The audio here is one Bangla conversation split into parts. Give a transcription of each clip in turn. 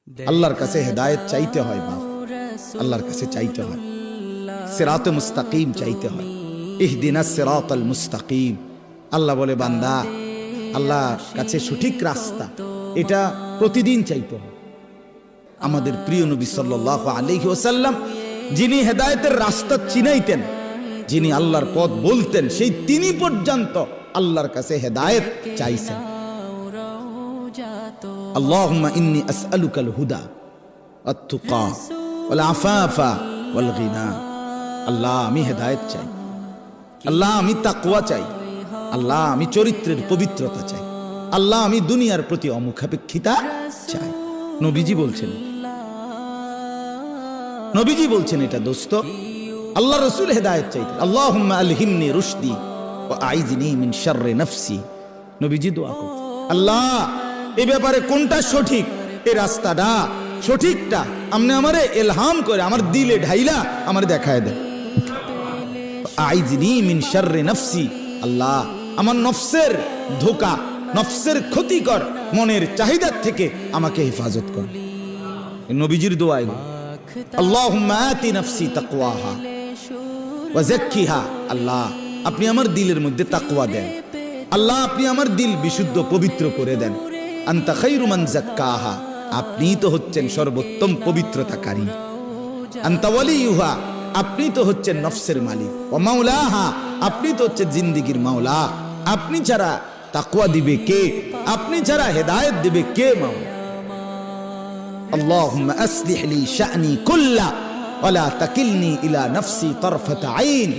আল্লাহর কাছে হেদায়েত চাইতে হয়, বাপ আল্লাহর কাছে চাইতে হয়, সিরাতে মুস্তাকিম চাইতে হয়, ইহদিনাস সিরাতাল মুস্তাকিম। আল্লাহ বলে বান্দা, আল্লাহর কাছে সঠিক রাস্তা এটা প্রতিদিন চাইতে হয়। আমাদের প্রিয় নবী সাল্লাল্লাহু আলাইহি ওয়াসাল্লাম যিনি হেদায়েতের রাস্তা চিনাইতেন, যিনি আল্লাহর পথ বলতেন, সেই তিনি পর্যন্ত আল্লাহর কাছে হেদায়েত চাইছেন। আল্লাহুম্মা ইন্নী আসআলুকাল হুদা ওয়াত তুকা ওয়াল আফাফা ওয়াল গিনা। আল্লাহ আমি হেদায়েত চাই, আল্লাহ আমি তাকওয়া চাই, আল্লাহ আমি চরিত্রের পবিত্রতা চাই, আল্লাহ আমি দুনিয়ার প্রতি অমুখাপেক্ষিতা চাই। নবীজি বলছেন, নবীজি বলছেন এটা দোস্ত। আল্লাহ রাসূল হেদায়েত চাইতেন, আল্লাহুম্মা আলহিমনি রুশদি ওয়া আইযনি মিন শাররি নাফসি। নবীজি দোয়া করতেন, আল্লাহ এই ব্যাপারে কোনটা সঠিক, এই রাস্তাটা সঠিকটা আপনি আমারে ইলহাম করে আমার দিলে ঢাইলা আমার দেখায় দেন। আইযনি মিন শাররি নাফসি, আল্লাহ আমার নফসের ধোঁকা, নফসের ক্ষতিকর মনের চাহিদার থেকে আমাকে হেফাজত কর। নবীজির দোয়া এগুলো। আল্লাহুম্মা আতি নাফসি তাকওয়াহা ওয়া যাক্কিহা। আল্লাহ আপনি আমার দিলের মধ্যে তাকওয়া দেন, আল্লাহ আপনি আমার দিল বিশুদ্ধ পবিত্র করে দেন। আনতা খায়রু মান যাক্কাহা, আপনি তো হচ্ছেন সর্বোত্তম পবিত্রতাকারী। আনতা ওয়ালিয়ুহা, আপনি তো হচ্ছেন নফসের মালিক। ওয়া মাওলাহা, আপনি তো হচ্ছেন জিন্দেগীর মাওলা। আপনি ছাড়া তাকওয়া দিবে কে? আপনি ছাড়া হেদায়েত দিবে কে? মাওলা আল্লাহুম্মা আসলিহ লি শা'নি কুল্লা ওয়া লা তাকিলনি ইলা নাফসি তারফাতা আইন।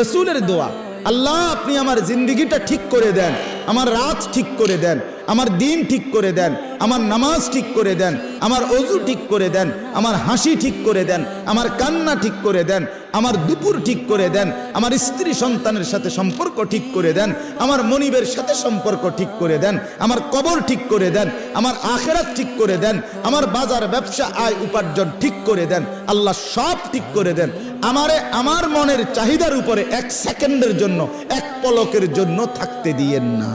রাসূলের দোয়া, আল্লাহ আপনি আমার জিন্দেগিটা ঠিক করে দেন, আমার রাত ঠিক করে দেন, আমার দিন ঠিক করে দেন, আমার নামাজ ঠিক করে দেন, আমার ওযু ঠিক করে দেন, আমার হাসি ঠিক করে দেন, আমার কান্না ঠিক করে দেন, আমার দুপুর ঠিক করে দেন, আমার স্ত্রী সন্তানের সাথে সম্পর্ক ঠিক করে দেন, আমার মনিবের সাথে সম্পর্ক ঠিক করে দেন, আমার কবর ঠিক করে দেন, আমার আখিরাত ঠিক করে দেন, আমার বাজার ব্যবসা আয় উপার্জন ঠিক করে দেন। আল্লাহ সব ঠিক করে দেন। আমারে আমার মনের চাহিদার উপরে এক সেকেন্ডের জন্য, এক পলকের জন্য থাকতে দিয়েন না।